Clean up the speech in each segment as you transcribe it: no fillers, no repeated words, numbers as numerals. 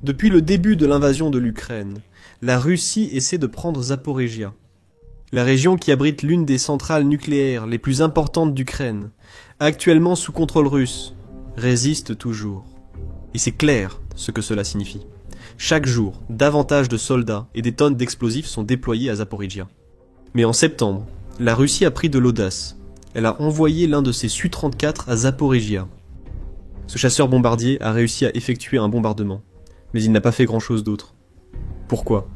Depuis le début de l'invasion de l'Ukraine, la Russie essaie de prendre Zaporijia. La région qui abrite l'une des centrales nucléaires les plus importantes d'Ukraine, actuellement sous contrôle russe, résiste toujours. Et c'est clair ce que cela signifie. Chaque jour, davantage de soldats et des tonnes d'explosifs sont déployés à Zaporijia. Mais en septembre, la Russie a pris de l'audace. Elle a envoyé l'un de ses Su-34 à Zaporijia. Ce chasseur bombardier a réussi à effectuer un bombardement, mais il n'a pas fait grand-chose d'autre. Pourquoi ?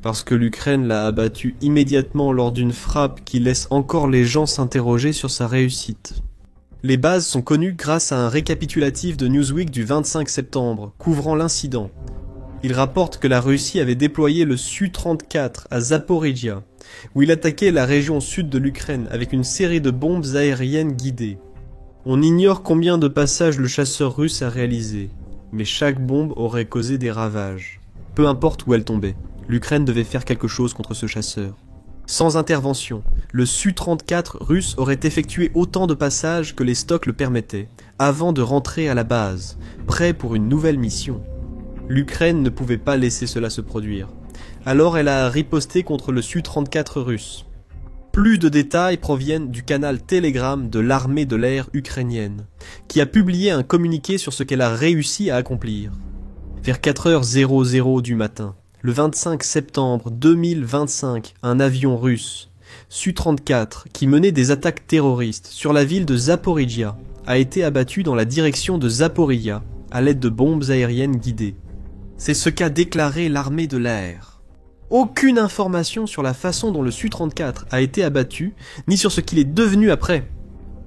Parce que l'Ukraine l'a abattu immédiatement lors d'une frappe qui laisse encore les gens s'interroger sur sa réussite. Les bases sont connues grâce à un récapitulatif de Newsweek du 25 septembre, couvrant l'incident. Il rapporte que la Russie avait déployé le Su-34 à Zaporijia, où il attaquait la région sud de l'Ukraine avec une série de bombes aériennes guidées. On ignore combien de passages le chasseur russe a réalisé, mais chaque bombe aurait causé des ravages. Peu importe où elle tombait, l'Ukraine devait faire quelque chose contre ce chasseur. Sans intervention, le Su-34 russe aurait effectué autant de passages que les stocks le permettaient, avant de rentrer à la base, prêt pour une nouvelle mission. L'Ukraine ne pouvait pas laisser cela se produire. Alors elle a riposté contre le Su-34 russe. Plus de détails proviennent du canal Telegram de l'armée de l'air ukrainienne, qui a publié un communiqué sur ce qu'elle a réussi à accomplir. Vers 4h00 du matin, le 25 septembre 2025, un avion russe, Su-34, qui menait des attaques terroristes sur la ville de Zaporijia, a été abattu dans la direction de Zaporijia, à l'aide de bombes aériennes guidées. C'est ce qu'a déclaré l'armée de l'air. Aucune information sur la façon dont le Su-34 a été abattu, ni sur ce qu'il est devenu après.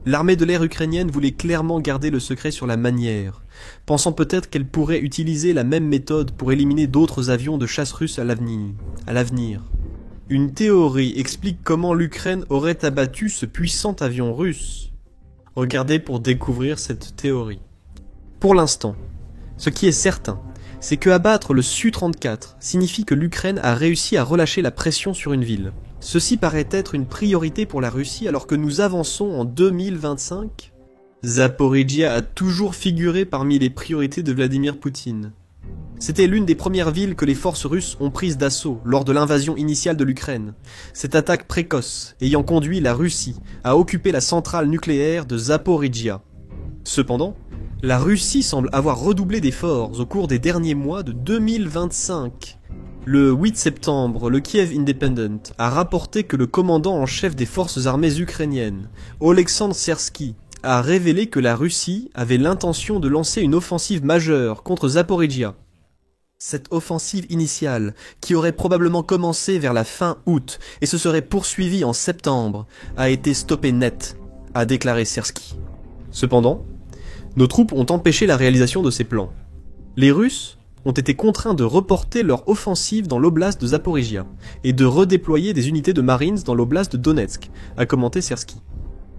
L'armée de l'air ukrainienne voulait clairement garder le secret sur la manière, pensant peut-être qu'elle pourrait utiliser la même méthode pour éliminer d'autres avions de chasse russes à l'avenir. Une théorie explique comment l'Ukraine aurait abattu ce puissant avion russe. Regardez pour découvrir cette théorie. Pour l'instant, ce qui est certain, c'est que abattre le Su-34 signifie que l'Ukraine a réussi à relâcher la pression sur une ville. Ceci paraît être une priorité pour la Russie alors que nous avançons en 2025. Zaporijia a toujours figuré parmi les priorités de Vladimir Poutine. C'était l'une des premières villes que les forces russes ont prises d'assaut lors de l'invasion initiale de l'Ukraine. Cette attaque précoce ayant conduit la Russie à occuper la centrale nucléaire de Zaporijia. Cependant, la Russie semble avoir redoublé d'efforts au cours des derniers mois de 2025. Le 8 septembre, le Kiev Independent a rapporté que le commandant en chef des forces armées ukrainiennes, Oleksandr Sersky, a révélé que la Russie avait l'intention de lancer une offensive majeure contre Zaporijia. Cette offensive initiale, qui aurait probablement commencé vers la fin août et se serait poursuivie en septembre, a été stoppée net, a déclaré Sersky. Cependant, nos troupes ont empêché la réalisation de ces plans. Les Russes ont été contraints de reporter leur offensive dans l'oblast de Zaporijia et de redéployer des unités de Marines dans l'oblast de Donetsk, a commenté Sersky.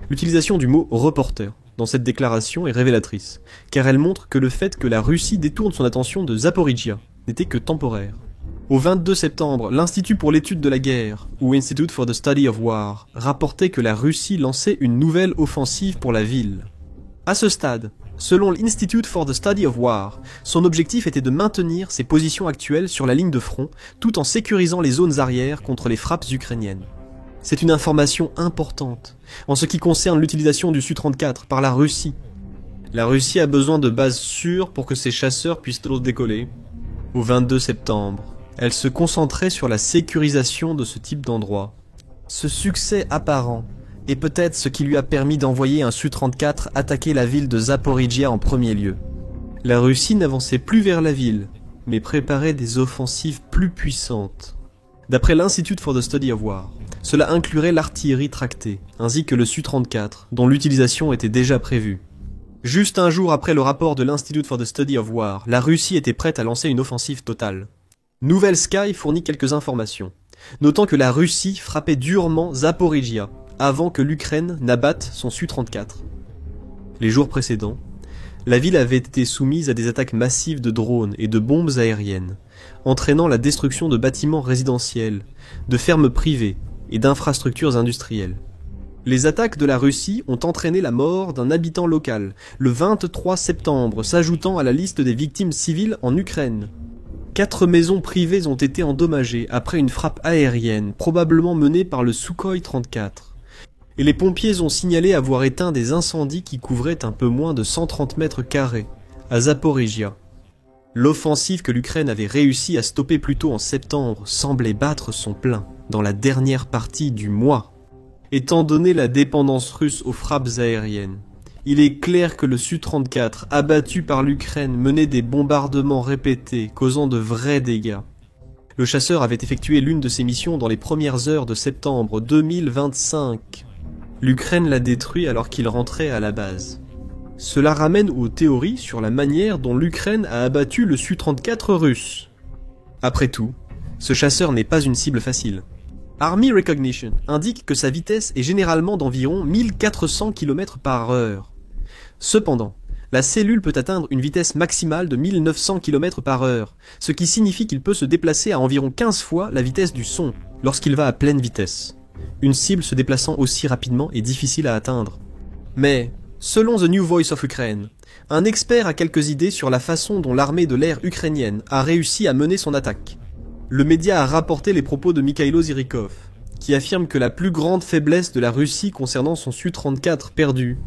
L'utilisation du mot « reporter » dans cette déclaration est révélatrice, car elle montre que le fait que la Russie détourne son attention de Zaporijia n'était que temporaire. Au 22 septembre, l'Institut pour l'étude de la guerre, ou Institute for the Study of War, rapportait que la Russie lançait une nouvelle offensive pour la ville. À ce stade, selon l'Institute for the Study of War, son objectif était de maintenir ses positions actuelles sur la ligne de front, tout en sécurisant les zones arrières contre les frappes ukrainiennes. C'est une information importante, en ce qui concerne l'utilisation du Su-34 par la Russie. La Russie a besoin de bases sûres pour que ses chasseurs puissent décoller. Au 22 septembre, elle se concentrait sur la sécurisation de ce type d'endroit. Ce succès apparent est peut-être ce qui lui a permis d'envoyer un Su-34 attaquer la ville de Zaporijia en premier lieu. La Russie n'avançait plus vers la ville, mais préparait des offensives plus puissantes. D'après l'Institute for the Study of War, cela inclurait l'artillerie tractée, ainsi que le Su-34, dont l'utilisation était déjà prévue. Juste un jour après le rapport de l'Institute for the Study of War, la Russie était prête à lancer une offensive totale. Nouvelle Sky fournit quelques informations, notant que la Russie frappait durement Zaporijia, avant que l'Ukraine n'abatte son Su-34. Les jours précédents, la ville avait été soumise à des attaques massives de drones et de bombes aériennes, entraînant la destruction de bâtiments résidentiels, de fermes privées et d'infrastructures industrielles. Les attaques de la Russie ont entraîné la mort d'un habitant local, le 23 septembre, s'ajoutant à la liste des victimes civiles en Ukraine. 4 maisons privées ont été endommagées après une frappe aérienne, probablement menée par le Sukhoi 34. Et les pompiers ont signalé avoir éteint des incendies qui couvraient un peu moins de 130 mètres carrés, à Zaporijia. L'offensive que l'Ukraine avait réussi à stopper plus tôt en septembre semblait battre son plein dans la dernière partie du mois. Étant donné la dépendance russe aux frappes aériennes, il est clair que le Su-34, abattu par l'Ukraine, menait des bombardements répétés, causant de vrais dégâts. Le chasseur avait effectué l'une de ses missions dans les premières heures de septembre 2025. L'Ukraine l'a détruit alors qu'il rentrait à la base. Cela ramène aux théories sur la manière dont l'Ukraine a abattu le Su-34 russe. Après tout, ce chasseur n'est pas une cible facile. Army Recognition indique que sa vitesse est généralement d'environ 1400 km/h. Cependant, la cellule peut atteindre une vitesse maximale de 1900 km/h, ce qui signifie qu'il peut se déplacer à environ 15 fois la vitesse du son lorsqu'il va à pleine vitesse. Une cible se déplaçant aussi rapidement est difficile à atteindre. Mais, selon The New Voice of Ukraine, un expert a quelques idées sur la façon dont l'armée de l'air ukrainienne a réussi à mener son attaque. Le média a rapporté les propos de Mikhailo Zyrikov, qui affirme que la plus grande faiblesse de la Russie concernant son Su-34 perdu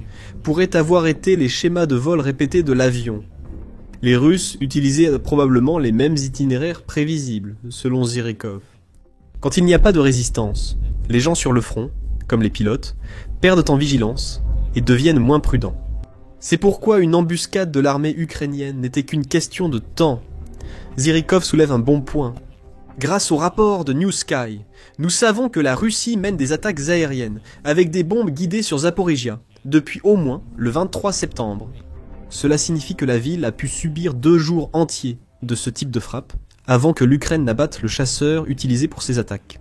pourrait avoir été les schémas de vol répétés de l'avion. Les Russes utilisaient probablement les mêmes itinéraires prévisibles, selon Zyrikov. Quand il n'y a pas de résistance, les gens sur le front, comme les pilotes, perdent en vigilance et deviennent moins prudents. C'est pourquoi une embuscade de l'armée ukrainienne n'était qu'une question de temps. Zyrikov soulève un bon point. Grâce au rapport de New Sky, nous savons que la Russie mène des attaques aériennes avec des bombes guidées sur Zaporijia depuis au moins le 23 septembre. Cela signifie que la ville a pu subir 2 jours entiers de ce type de frappe avant que l'Ukraine n'abatte le chasseur utilisé pour ses attaques.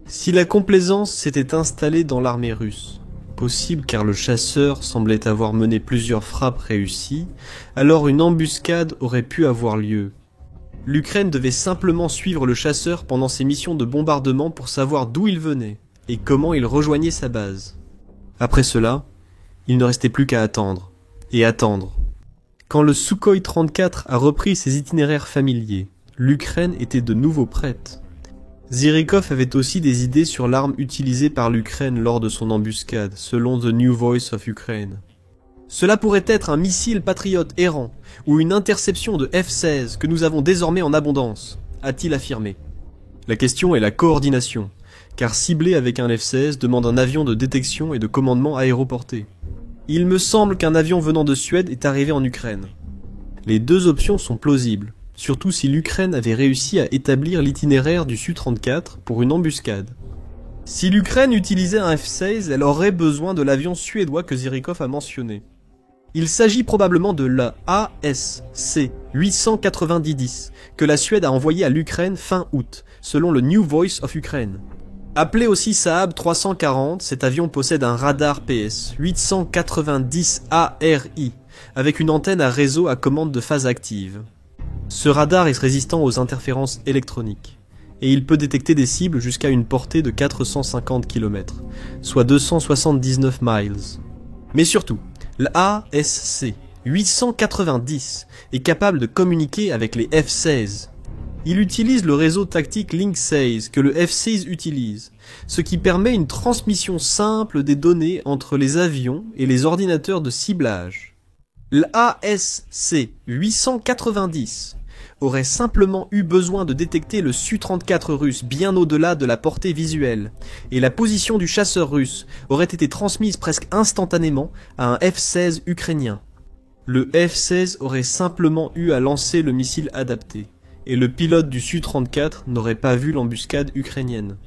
Si la complaisance s'était installée dans l'armée russe, possible car le chasseur semblait avoir mené plusieurs frappes réussies, alors une embuscade aurait pu avoir lieu. L'Ukraine devait simplement suivre le chasseur pendant ses missions de bombardement pour savoir d'où il venait et comment il rejoignait sa base. Après cela, il ne restait plus qu'à attendre, et attendre. Quand le Sukhoi 34 a repris ses itinéraires familiers, l'Ukraine était de nouveau prête. Zyrikov avait aussi des idées sur l'arme utilisée par l'Ukraine lors de son embuscade, selon The New Voice of Ukraine. Cela pourrait être un missile patriote errant, ou une interception de F-16 que nous avons désormais en abondance, a-t-il affirmé. La question est la coordination, car cibler avec un F-16 demande un avion de détection et de commandement aéroporté. Il me semble qu'un avion venant de Suède est arrivé en Ukraine. Les 2 options sont plausibles, surtout si l'Ukraine avait réussi à établir l'itinéraire du Su-34 pour une embuscade. Si l'Ukraine utilisait un F-16, elle aurait besoin de l'avion suédois que Zyrikov a mentionné. Il s'agit probablement de la ASC 890 que la Suède a envoyé à l'Ukraine fin août, selon le New Voice of Ukraine. Appelé aussi Saab 340, cet avion possède un radar PS 890 ARI, avec une antenne à réseau à commande de phase active. Ce radar est résistant aux interférences électroniques, et il peut détecter des cibles jusqu'à une portée de 450 km, soit 279 miles. Mais surtout, l'ASC 890 est capable de communiquer avec les F-16. Il utilise le réseau tactique Link-16 que le F-16 utilise, ce qui permet une transmission simple des données entre les avions et les ordinateurs de ciblage. L'ASC 890 aurait simplement eu besoin de détecter le Su-34 russe bien au-delà de la portée visuelle, et la position du chasseur russe aurait été transmise presque instantanément à un F-16 ukrainien. Le F-16 aurait simplement eu à lancer le missile adapté, et le pilote du Su-34 n'aurait pas vu l'embuscade ukrainienne.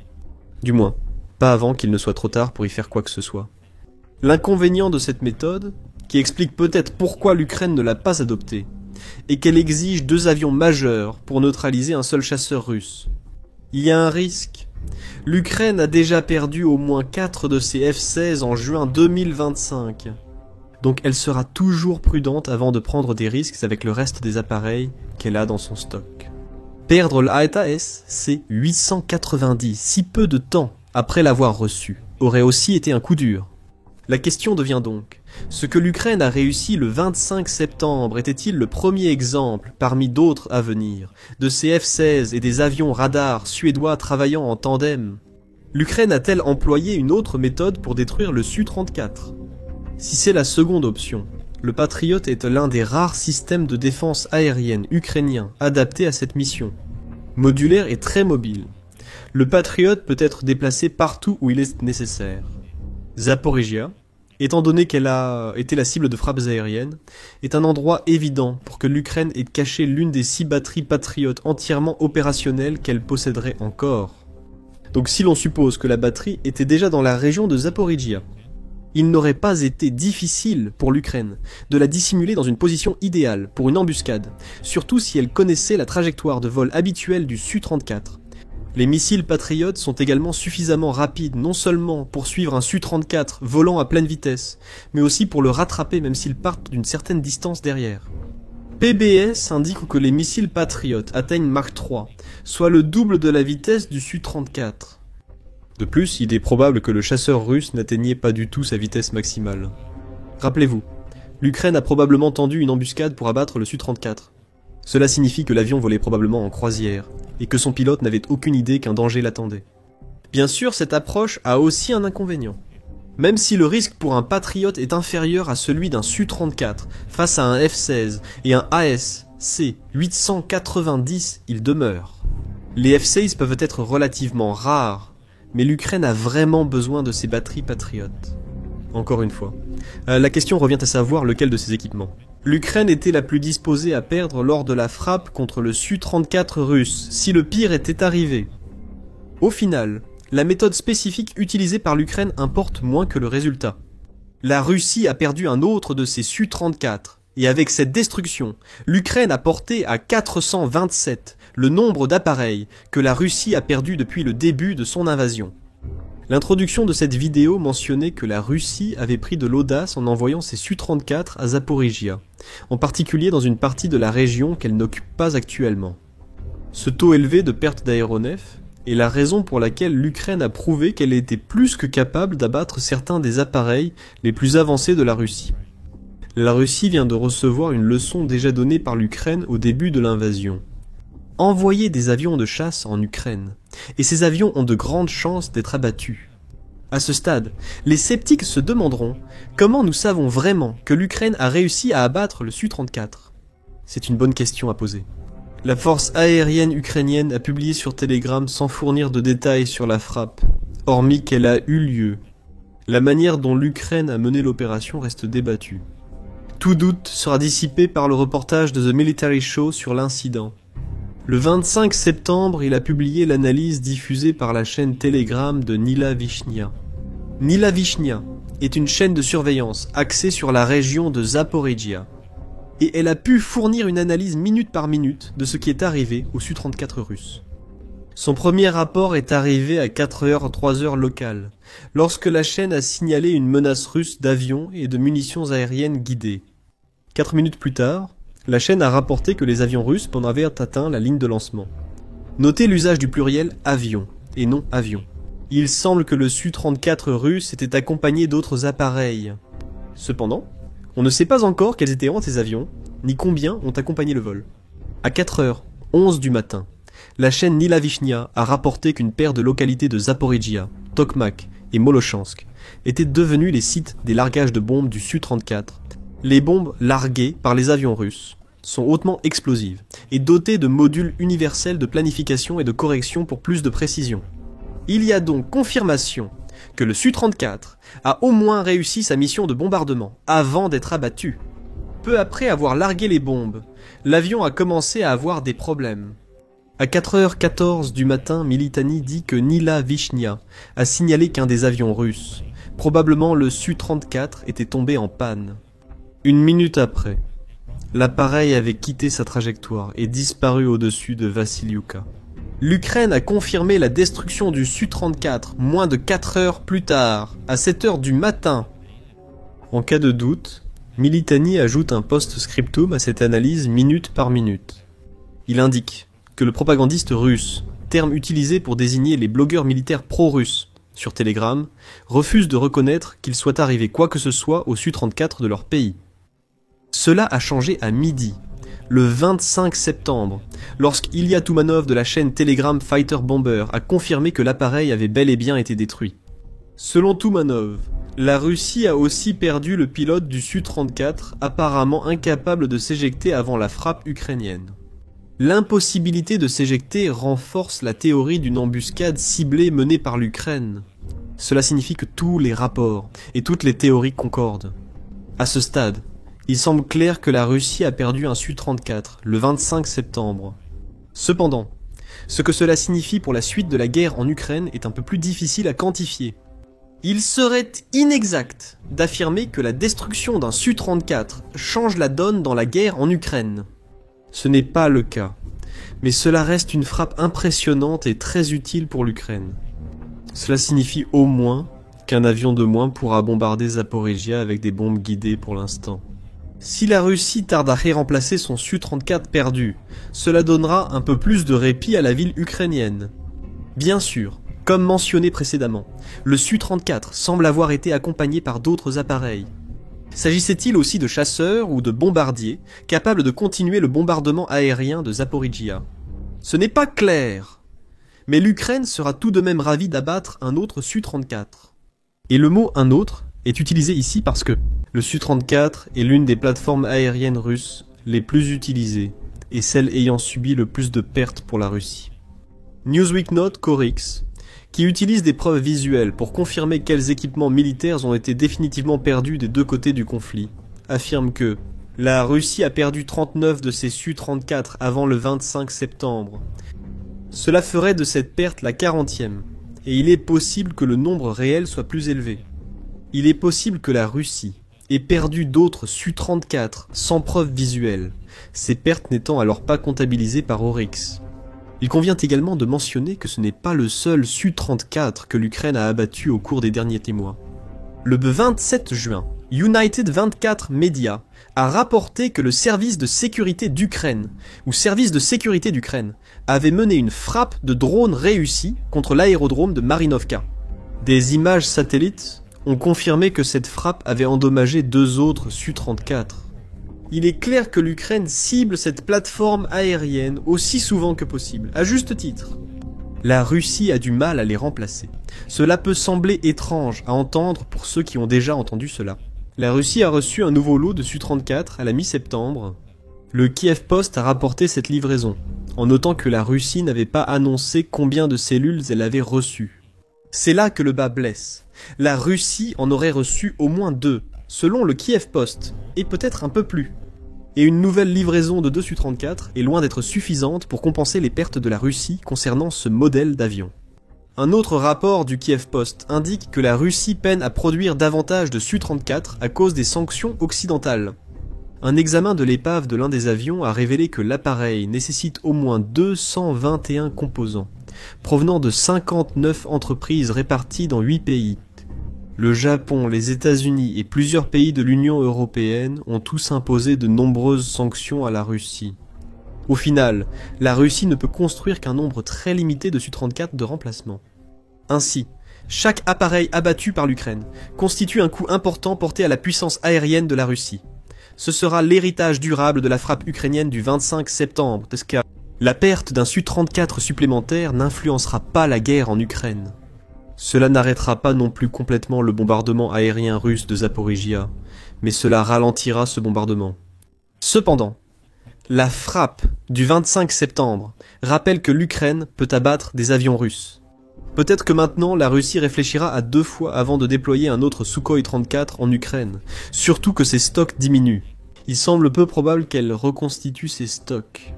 Du moins, pas avant qu'il ne soit trop tard pour y faire quoi que ce soit. L'inconvénient de cette méthode, qui explique peut-être pourquoi l'Ukraine ne l'a pas adoptée, et qu'elle exige 2 avions majeurs pour neutraliser un seul chasseur russe. Il y a un risque. L'Ukraine a déjà perdu au moins 4 de ses F-16 en juin 2025. Donc elle sera toujours prudente avant de prendre des risques avec le reste des appareils qu'elle a dans son stock. Perdre l'ASC 890 si peu de temps après l'avoir reçu aurait aussi été un coup dur. La question devient donc, Ce que l'Ukraine a réussi le 25 septembre était-il le premier exemple, parmi d'autres à venir, de ces F-16 et des avions radars suédois travaillant en tandem? L'Ukraine a-t-elle employé une autre méthode pour détruire le Su-34? Si c'est la seconde option, le Patriot est l'un des rares systèmes de défense aérienne ukrainiens adaptés à cette mission. Modulaire et très mobile, le Patriot peut être déplacé partout où il est nécessaire. Zaporizhia, étant donné qu'elle a été la cible de frappes aériennes, est un endroit évident pour que l'Ukraine ait caché l'une des 6 batteries patriotes entièrement opérationnelles qu'elle posséderait encore. Donc si l'on suppose que la batterie était déjà dans la région de Zaporizhia, il n'aurait pas été difficile pour l'Ukraine de la dissimuler dans une position idéale pour une embuscade, surtout si elle connaissait la trajectoire de vol habituelle du Su-34. Les missiles Patriot sont également suffisamment rapides non seulement pour suivre un Su-34 volant à pleine vitesse, mais aussi pour le rattraper même s'ils partent d'une certaine distance derrière. PBS indique que les missiles Patriot atteignent Mach 3, soit le double de la vitesse du Su-34. De plus, il est probable que le chasseur russe n'atteignait pas du tout sa vitesse maximale. Rappelez-vous, l'Ukraine a probablement tendu une embuscade pour abattre le Su-34. Cela signifie que l'avion volait probablement en croisière, et que son pilote n'avait aucune idée qu'un danger l'attendait. Bien sûr, cette approche a aussi un inconvénient. Même si le risque pour un Patriot est inférieur à celui d'un Su-34 face à un F-16 et un AS-C-890, il demeure. Les F-16 peuvent être relativement rares, mais l'Ukraine a vraiment besoin de ces batteries patriotes. Encore une fois, la question revient à savoir lequel de ces équipements. L'Ukraine était la plus disposée à perdre lors de la frappe contre le Su-34 russe, si le pire était arrivé. Au final, la méthode spécifique utilisée par l'Ukraine importe moins que le résultat. La Russie a perdu un autre de ses Su-34, et avec cette destruction, l'Ukraine a porté à 427 le nombre d'appareils que la Russie a perdu depuis le début de son invasion. L'introduction de cette vidéo mentionnait que la Russie avait pris de l'audace en envoyant ses Su-34 à Zaporizhia, en particulier dans une partie de la région qu'elle n'occupe pas actuellement. Ce taux élevé de perte d'aéronefs est la raison pour laquelle l'Ukraine a prouvé qu'elle était plus que capable d'abattre certains des appareils les plus avancés de la Russie. La Russie vient de recevoir une leçon déjà donnée par l'Ukraine au début de l'invasion. Envoyer des avions de chasse en Ukraine, et ces avions ont de grandes chances d'être abattus. À ce stade, les sceptiques se demanderont comment nous savons vraiment que l'Ukraine a réussi à abattre le Su-34. C'est une bonne question à poser. La force aérienne ukrainienne a publié sur Telegram sans fournir de détails sur la frappe, hormis qu'elle a eu lieu. La manière dont l'Ukraine a mené l'opération reste débattue. Tout doute sera dissipé par le reportage de The Military Show sur l'incident. Le 25 septembre, il a publié l'analyse diffusée par la chaîne Telegram de Nila Vishnia. Nila Vishnia est une chaîne de surveillance axée sur la région de Zaporizhia. Et elle a pu fournir une analyse minute par minute de ce qui est arrivé au Su-34 russe. Son premier rapport est arrivé à 4h 3h locales, lorsque la chaîne a signalé une menace russe d'avions et de munitions aériennes guidées. 4 minutes plus tard, la chaîne a rapporté que les avions russes en avaient atteint la ligne de lancement. Notez l'usage du pluriel avion et non avion. Il semble que le Su-34 russe était accompagné d'autres appareils. Cependant, on ne sait pas encore quels étaient ces avions, ni combien ont accompagné le vol. À 4h11 du matin, la chaîne Nila Vishnia a rapporté qu'une paire de localités de Zaporizhia, Tokmak et Molochansk étaient devenues les sites des largages de bombes du Su-34. Les bombes larguées par les avions russes sont hautement explosives et dotées de modules universels de planification et de correction pour plus de précision. Il y a donc confirmation que le Su-34 a au moins réussi sa mission de bombardement avant d'être abattu. Peu après avoir largué les bombes, l'avion a commencé à avoir des problèmes. À 4h14 du matin, Militani dit que Nila Vishnia a signalé qu'un des avions russes, probablement le Su-34, était tombé en panne. Une minute après, l'appareil avait quitté sa trajectoire et disparu au-dessus de Vassiliouka. L'Ukraine a confirmé la destruction du Su-34 moins de 4 heures plus tard, à 7 heures du matin. En cas de doute, Militani ajoute un post-scriptum à cette analyse minute par minute. Il indique que le propagandiste russe, terme utilisé pour désigner les blogueurs militaires pro-russes, sur Telegram, refusent de reconnaître qu'il soit arrivé quoi que ce soit au Su-34 de leur pays. Cela a changé à midi, le 25 septembre, lorsqu'Ilya Toumanov de la chaîne Telegram Fighter Bomber a confirmé que l'appareil avait bel et bien été détruit. Selon Toumanov, la Russie a aussi perdu le pilote du Su-34, apparemment incapable de s'éjecter avant la frappe ukrainienne. L'impossibilité de s'éjecter renforce la théorie d'une embuscade ciblée menée par l'Ukraine. Cela signifie que tous les rapports et toutes les théories concordent. À ce stade, il semble clair que la Russie a perdu un Su-34 le 25 septembre. Cependant, ce que cela signifie pour la suite de la guerre en Ukraine est un peu plus difficile à quantifier. Il serait inexact d'affirmer que la destruction d'un Su-34 change la donne dans la guerre en Ukraine. Ce n'est pas le cas, mais cela reste une frappe impressionnante et très utile pour l'Ukraine. Cela signifie au moins qu'un avion de moins pourra bombarder Zaporijia avec des bombes guidées pour l'instant. Si la Russie tarde à remplacer son Su-34 perdu, cela donnera un peu plus de répit à la ville ukrainienne. Bien sûr, comme mentionné précédemment, le Su-34 semble avoir été accompagné par d'autres appareils. S'agissait-il aussi de chasseurs ou de bombardiers capables de continuer le bombardement aérien de Zaporijia? Ce n'est pas clair, mais l'Ukraine sera tout de même ravie d'abattre un autre Su-34. Et le mot « un autre » est utilisé ici parce que le Su-34 est l'une des plateformes aériennes russes les plus utilisées et celle ayant subi le plus de pertes pour la Russie. Newsweek note qu'Oryx, qui utilise des preuves visuelles pour confirmer quels équipements militaires ont été définitivement perdus des deux côtés du conflit, affirme que la Russie a perdu 39 de ses Su-34 avant le 25 septembre. Cela ferait de cette perte la 40e, et il est possible que le nombre réel soit plus élevé. Il est possible que la Russie ait perdu d'autres Su-34 sans preuve visuelle, ces pertes n'étant alors pas comptabilisées par Oryx. Il convient également de mentionner que ce n'est pas le seul Su-34 que l'Ukraine a abattu au cours des derniers mois. Le 27 juin, United 24 Media a rapporté que le service de sécurité d'Ukraine, avait mené une frappe de drone réussie contre l'aérodrome de Marinovka. Des images satellites ont confirmé que cette frappe avait endommagé 2 autres Su-34. Il est clair que l'Ukraine cible cette plateforme aérienne aussi souvent que possible, à juste titre. La Russie a du mal à les remplacer. Cela peut sembler étrange à entendre pour ceux qui ont déjà entendu cela. La Russie a reçu un nouveau lot de Su-34 à la mi-septembre. Le Kiev Post a rapporté cette livraison, en notant que la Russie n'avait pas annoncé combien de cellules elle avait reçues. C'est là que le bas blesse. La Russie en aurait reçu au moins 2, selon le Kiev Post, et peut-être un peu plus. Et une nouvelle livraison de 2 Su-34 est loin d'être suffisante pour compenser les pertes de la Russie concernant ce modèle d'avion. Un autre rapport du Kiev Post indique que la Russie peine à produire davantage de Su-34 à cause des sanctions occidentales. Un examen de l'épave de l'un des avions a révélé que l'appareil nécessite au moins 221 composants, provenant de 59 entreprises réparties dans 8 pays. Le Japon, les États-Unis et plusieurs pays de l'Union européenne ont tous imposé de nombreuses sanctions à la Russie. Au final, la Russie ne peut construire qu'un nombre très limité de Su-34 de remplacement. Ainsi, chaque appareil abattu par l'Ukraine constitue un coup important porté à la puissance aérienne de la Russie. Ce sera l'héritage durable de la frappe ukrainienne du 25 septembre. La perte d'un Su-34 supplémentaire n'influencera pas la guerre en Ukraine. Cela n'arrêtera pas non plus complètement le bombardement aérien russe de Zaporijia, mais cela ralentira ce bombardement. Cependant, la frappe du 25 septembre rappelle que l'Ukraine peut abattre des avions russes. Peut-être que maintenant la Russie réfléchira à 2 fois avant de déployer un autre Sukhoi 34 en Ukraine, surtout que ses stocks diminuent. Il semble peu probable qu'elle reconstitue ses stocks.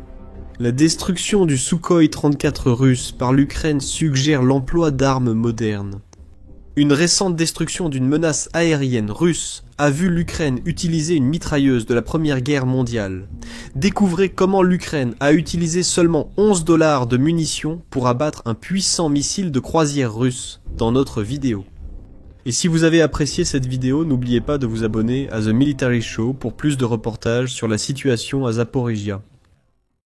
La destruction du Sukhoi 34 russe par l'Ukraine suggère l'emploi d'armes modernes. Une récente destruction d'une menace aérienne russe a vu l'Ukraine utiliser une mitrailleuse de la Première Guerre mondiale. Découvrez comment l'Ukraine a utilisé seulement 11 $ de munitions pour abattre un puissant missile de croisière russe dans notre vidéo. Et si vous avez apprécié cette vidéo, n'oubliez pas de vous abonner à The Military Show pour plus de reportages sur la situation à Zaporijia.